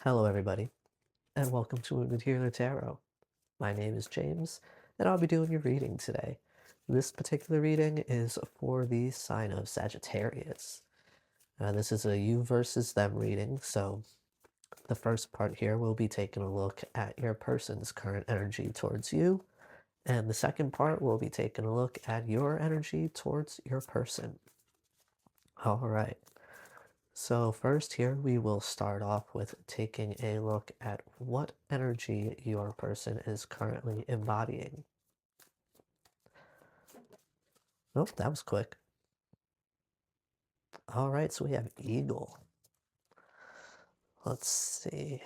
Hello everybody, and welcome to Sagittarius Tarot. My name is James, and I'll be doing your reading today. This particular reading is for the sign of Sagittarius. This is a you versus them reading, so the first part here will be taking a look at your person's current energy towards you, and the second part will be taking a look at your energy towards your person. Alright. So first here we will start off with taking a look at what energy your person is currently embodying. Oh, that was quick. All right, so we have Eagle. Let's see.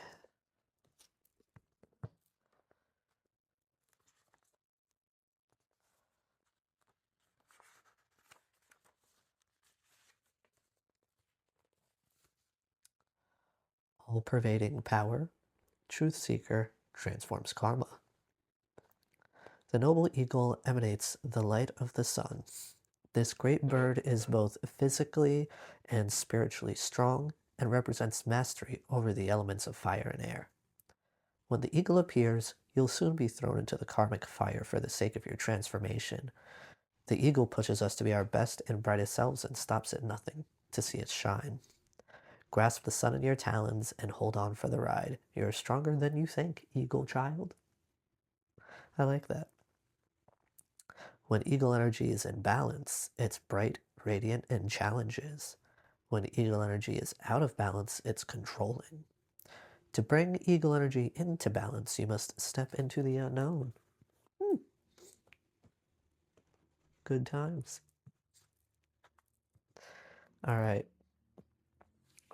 All-pervading power, truth seeker, transforms karma. The noble eagle emanates the light of the sun. This great bird is both physically and spiritually strong and represents mastery over the elements of fire and air. When the eagle appears, you'll soon be thrown into the karmic fire for the sake of your transformation. The eagle pushes us to be our best and brightest selves and stops at nothing to see it shine. Grasp the sun in your talons and hold on for the ride. You're stronger than you think, eagle child. I like that. When eagle energy is in balance, it's bright, radiant, and challenges. When eagle energy is out of balance, it's controlling. To bring eagle energy into balance, you must step into the unknown. Good times. All right.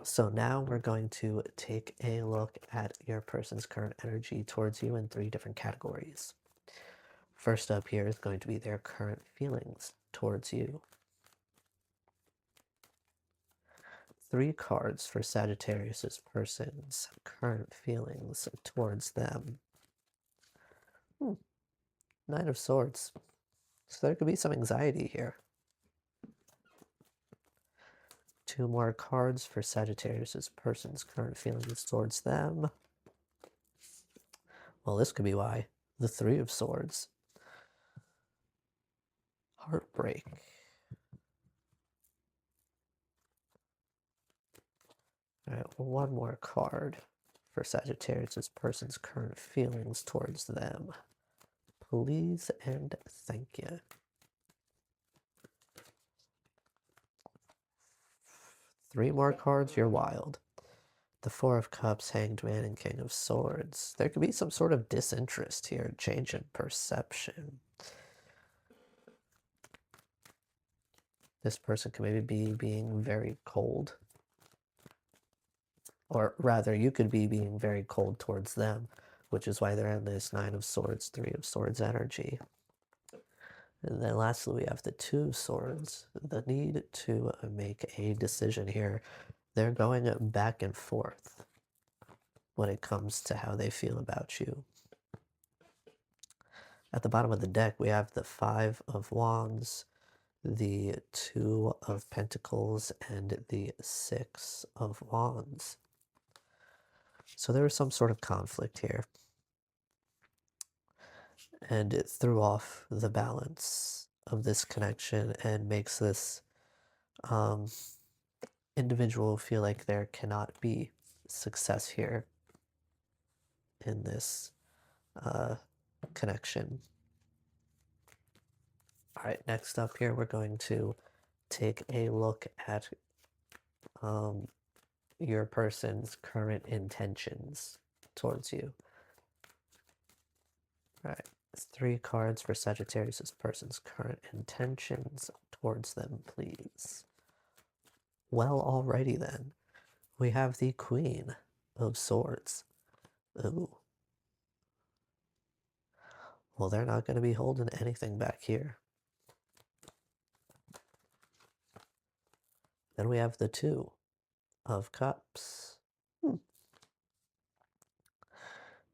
So now we're going to take a look at your person's current energy towards you in 3 different categories. First up here is going to be their current feelings towards you. 3 cards for Sagittarius' person's current feelings towards them. 9 of Swords. So there could be some anxiety here. 2 more cards for Sagittarius' person's current feelings towards them. Well, this could be why. The 3 of Swords. Heartbreak. All right, 1 more card for Sagittarius' person's current feelings towards them. Please and thank you. 3 more cards, you're wild. The 4 of Cups, Hanged Man, and King of Swords. There could be some sort of disinterest here, change in perception. This person could maybe be being very cold. Or rather, you could be being very cold towards them, which is why they're in this 9 of Swords, 3 of Swords energy. And then lastly, we have the 2 of Swords, the need to make a decision here. They're going back and forth when it comes to how they feel about you. At the bottom of the deck, we have the 5 of Wands, the 2 of Pentacles, and the 6 of Wands. So there was some sort of conflict here. And it threw off the balance of this connection and makes this individual feel like there cannot be success here in this connection. All right, next up here, we're going to take a look at your person's current intentions towards you. All right, 3 cards for Sagittarius' person's current intentions towards them, please. Well, alrighty then. we have the Queen of Swords. Ooh. Well, they're not going to be holding anything back here. Then we have the Two of Cups.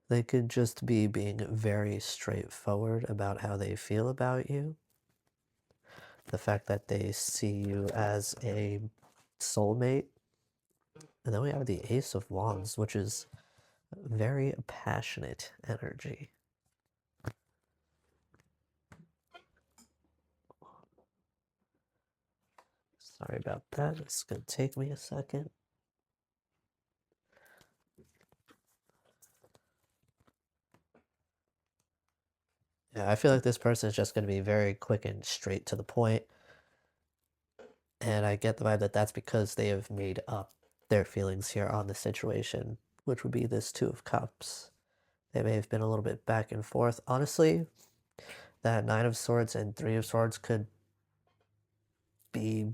They could just be being very straightforward about how they feel about you. The fact that they see you as a soulmate. And then we have the Ace of Wands, which is very passionate energy. Sorry about that. It's going to take me a second. Yeah, I feel like this person is just going to be very quick and straight to the point. And I get the vibe that that's because they have made up their feelings here on the situation, which would be this Two of Cups. They may have been a little bit back and forth. Honestly, that Nine of Swords and Three of Swords could be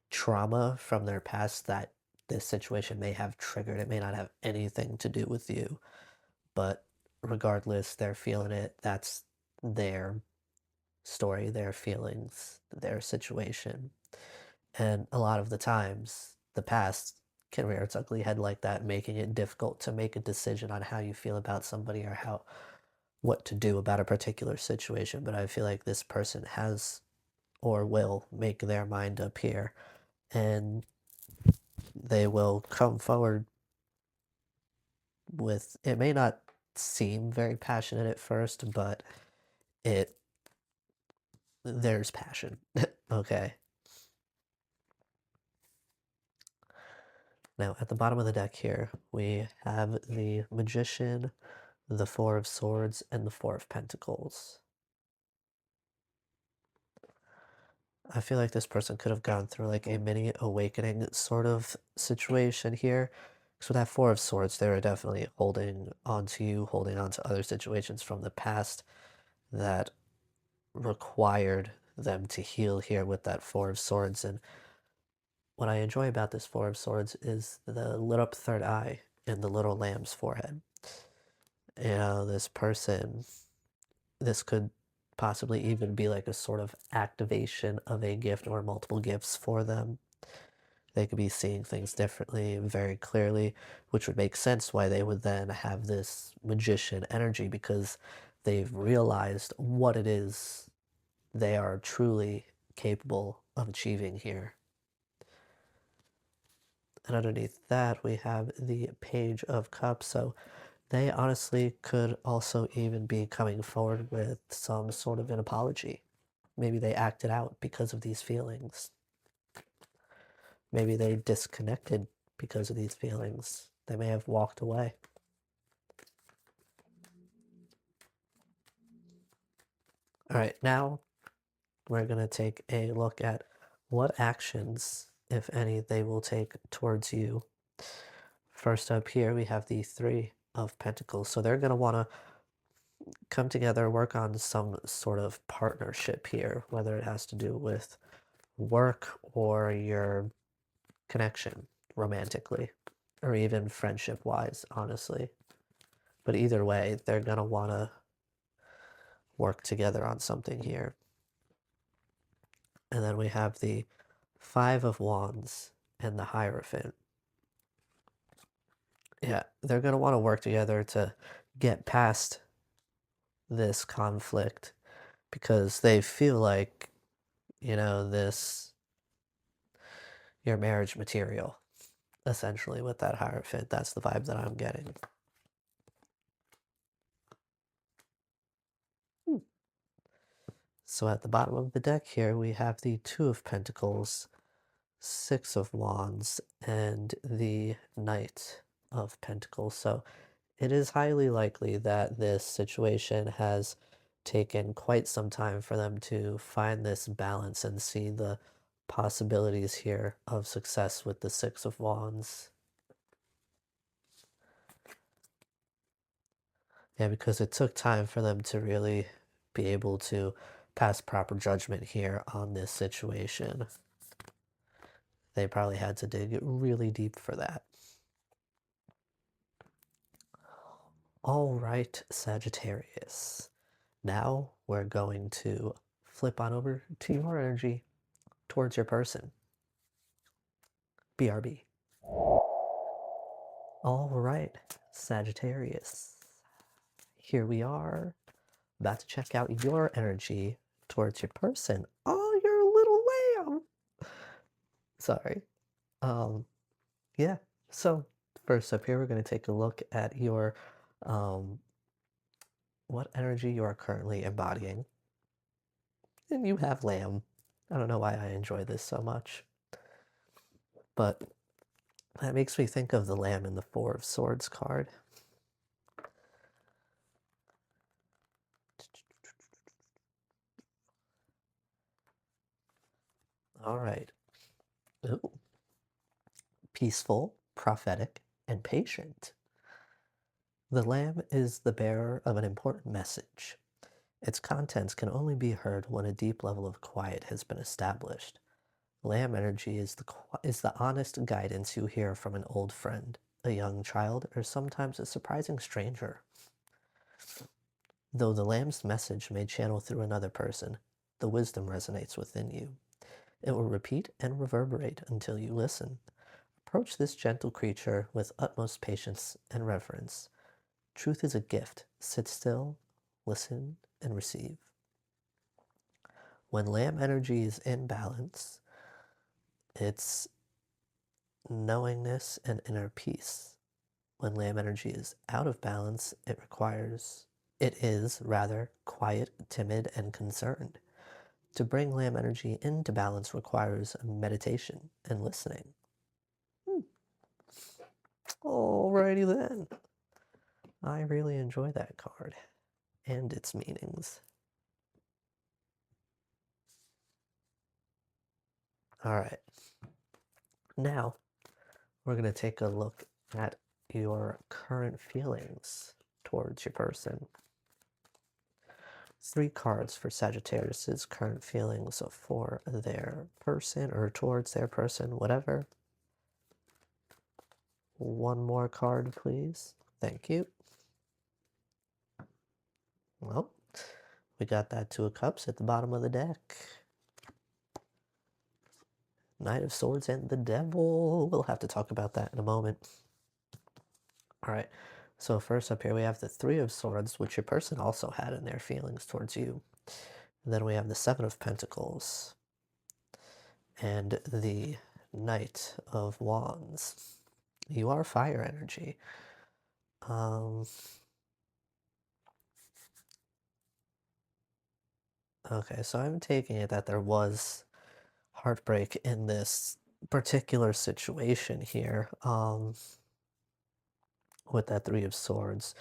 trauma from their past that this situation may have triggered. It may not have anything to do with you, but regardless, they're feeling it. That's their story, their feelings, their situation. And a lot of the times, the past can rear its ugly head like that, making it difficult to make a decision on how you feel about somebody or what to do about a particular situation. But I feel like this person has or will make their mind up here, and they will come forward with, it may not seem very passionate at first, but there's passion. Okay. Now, at the bottom of the deck here, we have the Magician, the Four of Swords, and the Four of Pentacles. I feel like this person could have gone through like a mini awakening sort of situation here. So with that Four of Swords, they were definitely holding on to you, holding on to other situations from the past that required them to heal here with that Four of Swords. And what I enjoy about this Four of Swords is the lit up third eye in the little lamb's forehead. You know, this person, this could possibly even be like a sort of activation of a gift or multiple gifts for them. They could be seeing things differently, very clearly, which would make sense why they would then have this magician energy, because they've realized what it is they are truly capable of achieving here. And underneath that, we have the Page of Cups. So they honestly could also even be coming forward with some sort of an apology. Maybe they acted out because of these feelings. Maybe they disconnected because of these feelings. They may have walked away. All right, now we're going to take a look at what actions, if any, they will take towards you. First up here, we have the Three of Pentacles. So they're going to want to come together, work on some sort of partnership here, whether it has to do with work or your connection romantically, or even friendship wise, honestly. But either way, they're going to want to work together on something here. And then we have the Five of Wands and the Hierophant. Yeah, they're going to want to work together to get past this conflict, because they feel like, you know, your marriage material, essentially, with that Hierophant. That's the vibe that I'm getting. So at the bottom of the deck here, we have the Two of Pentacles, Six of Wands, and the Knight of Pentacles. So it is highly likely that this situation has taken quite some time for them to find this balance and see the possibilities here of success with the Six of Wands. Yeah, because it took time for them to really be able to pass proper judgment here on this situation. They probably had to dig really deep for that. All right, Sagittarius. Now we're going to flip on over to your energy towards your person. BRB. All right, Sagittarius. Here we are, about to check out your energy towards your person. Oh, you're a little lamb. Sorry. Yeah. So first up here, we're going to take a look at your um, what energy you are currently embodying. And you have lamb. I don't know why I enjoy this so much, but that makes me think of the lamb in the Four of Swords card. All right. Ooh. Peaceful, prophetic, and patient. The lamb is the bearer of an important message. Its contents can only be heard when a deep level of quiet has been established. Lamb energy is the honest guidance you hear from an old friend, a young child, or sometimes a surprising stranger. Though the lamb's message may channel through another person, the wisdom resonates within you. It will repeat and reverberate until you listen. Approach this gentle creature with utmost patience and reverence. Truth is a gift. Sit still, listen, and receive. When lamb energy is in balance, it's knowingness and inner peace. When lamb energy is out of balance, it is rather quiet, timid, and concerned. To bring lamb energy into balance requires meditation and listening. Alrighty then. I really enjoy that card and its meanings. Alright. Now, we're going to take a look at your current feelings towards your person. 3 cards for Sagittarius's current feelings for their person or towards their person, whatever. 1 more card, please. Thank you. Well, we got that 2 of Cups at the bottom of the deck. Knight of Swords and the Devil. We'll have to talk about that in a moment. All right. So first up here, we have the 3 of Swords, which your person also had in their feelings towards you. And then we have the 7 of Pentacles and the Knight of Wands. You are fire energy. Okay, so I'm taking it that there was heartbreak in this particular situation here with that 3 of Swords.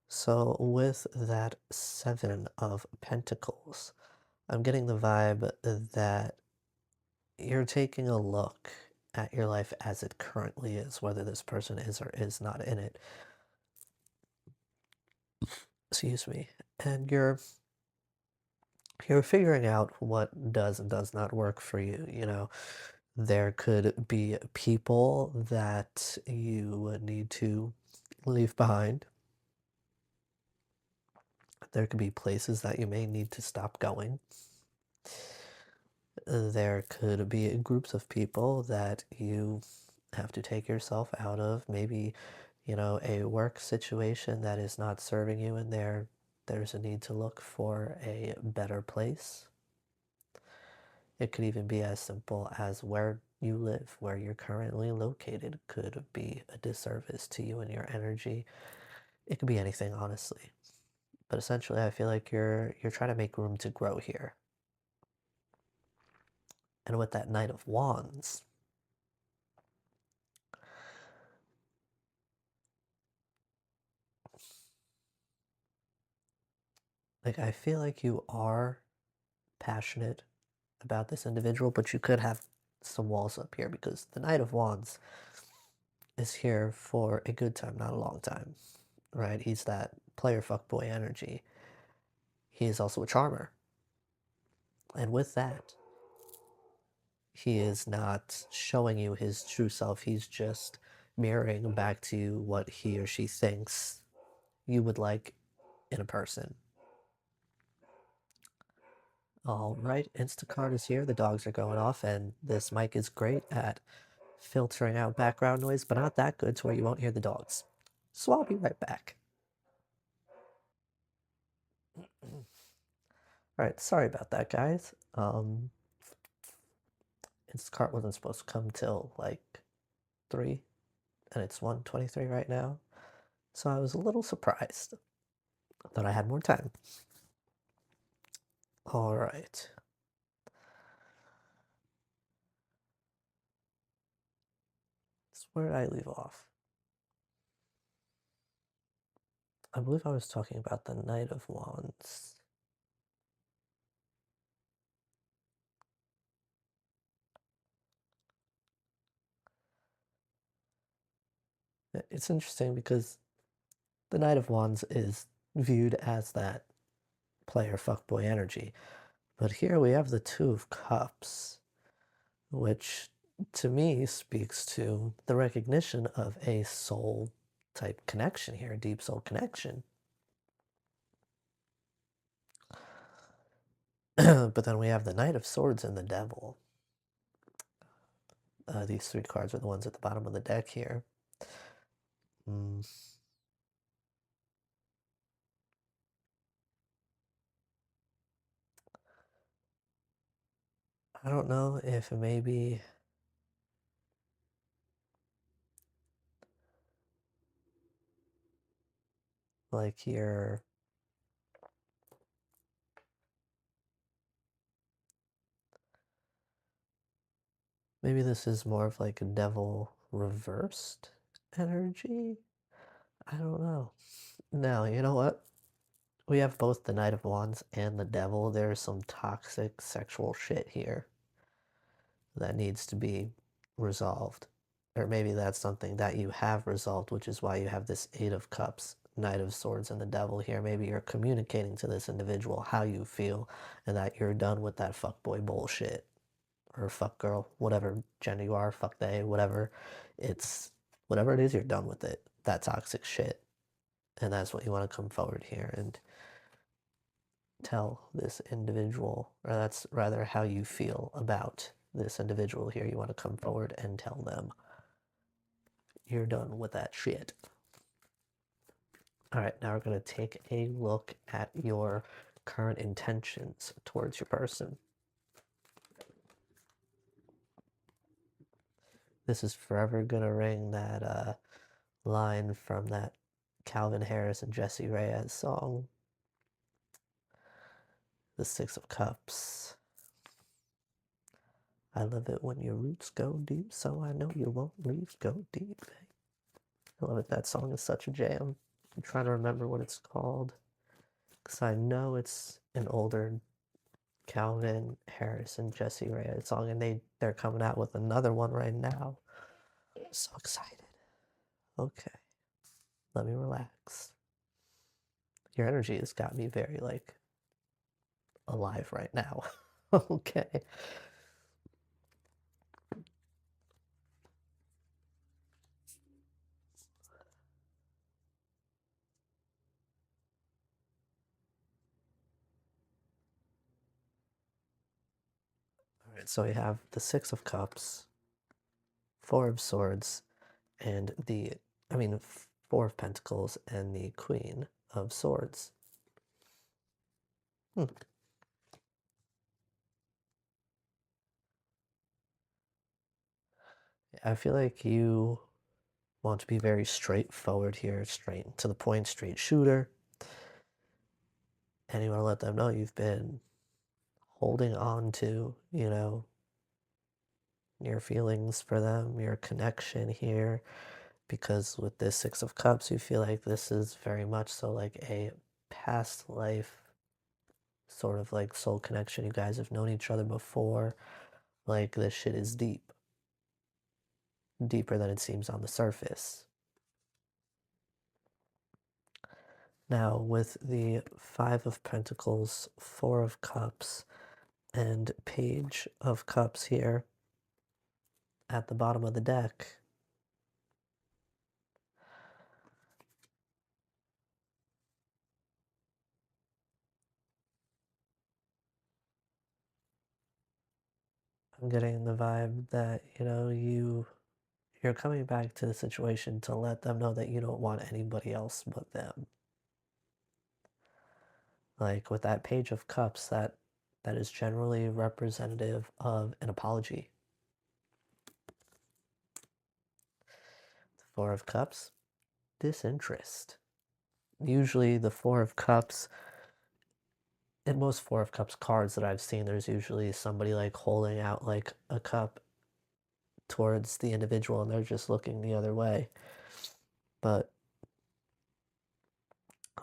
So with that 7 of Pentacles, I'm getting the vibe that you're taking a look at your life as it currently is, whether this person is or is not in it. Excuse me. And you're figuring out what does and does not work for you. You know, there could be people that you would need to leave behind. There could be places that you may need to stop going. There could be groups of people that you have to take yourself out of. Maybe, you know, a work situation that is not serving you, and there's a need to look for a better place. It could even be as simple as where you live, where you're currently located, could be a disservice to you and your energy. It could be anything, honestly. But essentially, I feel like you're trying to make room to grow here. And with that Knight of Wands, like, I feel like you are passionate about this individual, but you could have some walls up here because the Knight of Wands is here for a good time, not a long time, right? He's that player fuckboy energy. He is also a charmer. And with that, he is not showing you his true self. He's just mirroring back to you what he or she thinks you would like in a person. All right, Instacart is here. The dogs are going off, and this mic is great at filtering out background noise, but not that good to where you won't hear the dogs. So I'll be right back. All right, sorry about that, guys. Instacart wasn't supposed to come till like 3, and it's 1:23 right now. So I was a little surprised. I thought I had more time. All right. So where did I leave off? I believe I was talking about the Knight of Wands. It's interesting because the Knight of Wands is viewed as that player fuckboy energy. But here we have the Two of Cups, which to me speaks to the recognition of a soul type connection here, a deep soul connection. But then we have the Knight of Swords and the Devil. These 3 cards are the ones at the bottom of the deck here. I don't know if maybe like here, maybe this is more of like a devil reversed energy. I don't know. Now, you know what? We have both the Knight of Wands and the Devil. There's some toxic sexual shit here that needs to be resolved. Or maybe that's something that you have resolved, which is why you have this 8 of Cups, Knight of Swords, and the Devil here. Maybe you're communicating to this individual how you feel and that you're done with that fuckboy bullshit. Or fuck girl, whatever gender you are, fuck they, whatever. It's whatever it is, you're done with it. That toxic shit. And that's what you want to come forward here and tell this individual, or that's rather how you feel about this individual here. You want to come forward and tell them you're done with that shit. All right, now we're going to take a look at your current intentions towards your person. This is forever going to ring that line from that Calvin Harris and Jessie Reyez song, The 6 of Cups. I love it when your roots go deep, so I know you won't leave. Go deep. I love it. That song is such a jam. I'm trying to remember what it's called, because I know it's an older Calvin Harris and Jessie Reyez song, and they're coming out with another one right now. I'm so excited. Okay, let me relax. Your energy has got me very like alive right now. Okay. All right, so we have the 6 of Cups, 4 of Swords, and I mean, 4 of Pentacles and the Queen of Swords. I feel like you want to be very straightforward here, straight to the point, straight shooter. And you want to let them know you've been holding on to, you know, your feelings for them, your connection here. Because with this 6 of Cups, you feel like this is very much so like a past life sort of like soul connection. You guys have known each other before. Like this shit is deep. Deeper than it seems on the surface. Now, with the 5 of Pentacles, 4 of Cups, and Page of Cups here at the bottom of the deck, I'm getting the vibe that, you're coming back to the situation to let them know that you don't want anybody else but them. Like with that Page of Cups, that is generally representative of an apology. The Four of Cups, disinterest. Usually the Four of Cups, in most Four of Cups cards that I've seen, there's usually somebody like holding out like a cup towards the individual and they're just looking the other way. But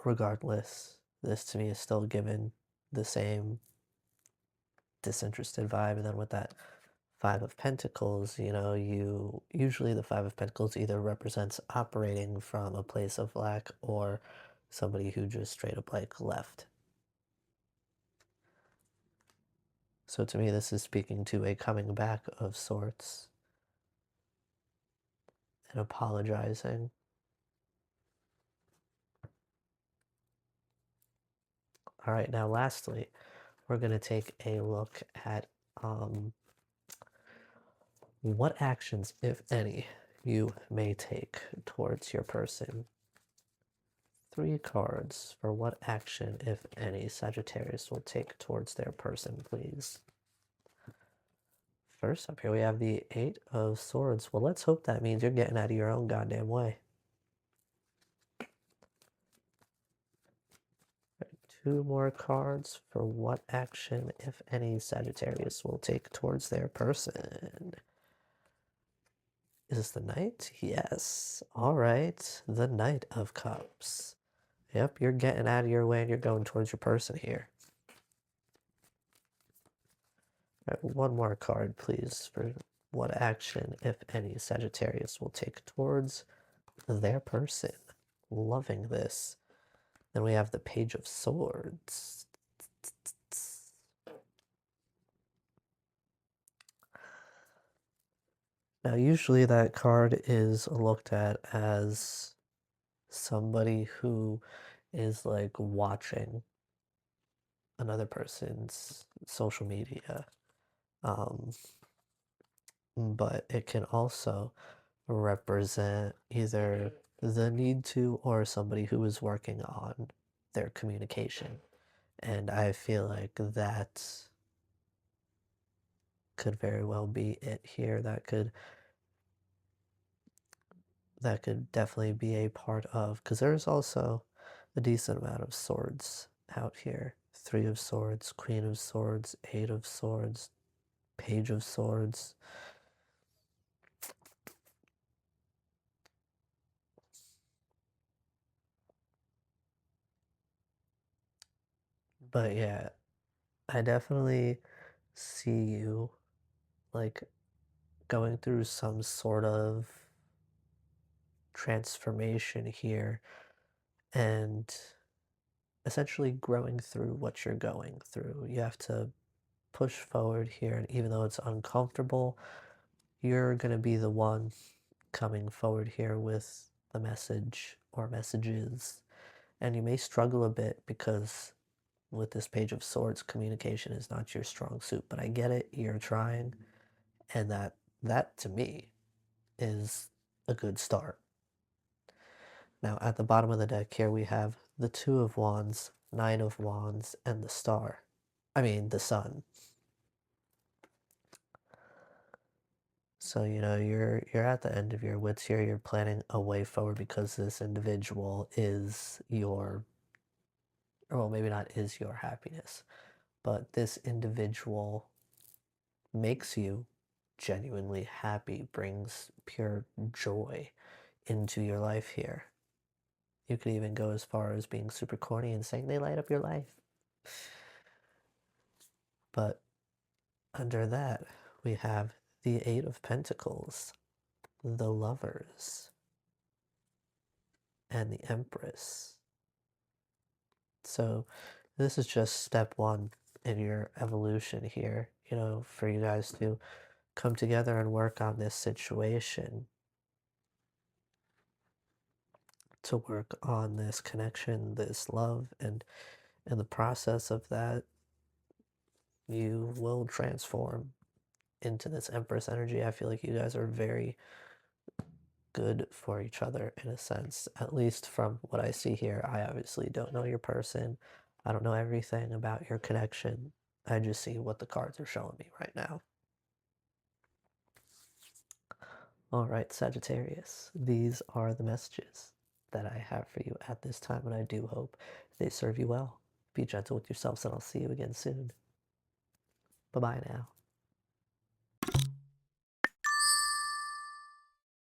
regardless, this to me is still given the same disinterested vibe. And then with that Five of Pentacles, you usually the Five of Pentacles either represents operating from a place of lack or somebody who just straight up like left. So to me, this is speaking to a coming back of sorts and apologizing. All right, now lastly, we're going to take a look at what actions, if any, you may take towards your person. 3 cards for what action, if any, Sagittarius will take towards their person, please. First up here, we have the Eight of Swords. Well, let's hope that means you're getting out of your own goddamn way. 2 more cards for what action, if any, Sagittarius will take towards their person. Is this the Knight? Yes. All right. The Knight of Cups. Yep, you're getting out of your way and you're going towards your person here. All right, 1 more card, please, for what action, if any, Sagittarius will take towards their person. Loving this. Then we have the Page of Swords. Now, usually that card is looked at as somebody who is like watching another person's social media. But it can also represent either the need to or somebody who is working on their communication. And I feel like that could very well be it here. That could definitely be a part of, because there's also a decent amount of swords out here. 3 of Swords, Queen of Swords, 8 of Swords, Page of Swords. But yeah, I definitely see you like going through some sort of transformation here and essentially growing through what you're going through. You have to push forward here, and even though it's uncomfortable, you're going to be the one coming forward here with the message or messages. And you may struggle a bit because with this Page of Swords, communication is not your strong suit, but I get it, you're trying, and that to me is a good start. Now at the bottom of the deck here we have the Two of Wands, Nine of Wands, and the Star. I mean the Sun. So you're at the end of your wits here. You're planning a way forward because this individual is your, or well, maybe not is your happiness, but this individual makes you genuinely happy, brings pure joy into your life here. You could even go as far as being super corny and saying they light up your life. But under that, we have the Eight of Pentacles, the Lovers, and the Empress. So this is just step 1 in your evolution here, for you guys to come together and work on this situation, to work on this connection, this love, and in the process of that, you will transform. into this Empress energy. I feel like you guys are very good for each other in a sense, at least from what I see here. I obviously don't know your person. I don't know everything about your connection. I just see what the cards are showing me right now. All right, Sagittarius, these are the messages that I have for you at this time, and I do hope they serve you well. Be gentle with yourselves, and I'll see you again soon. Bye-bye now.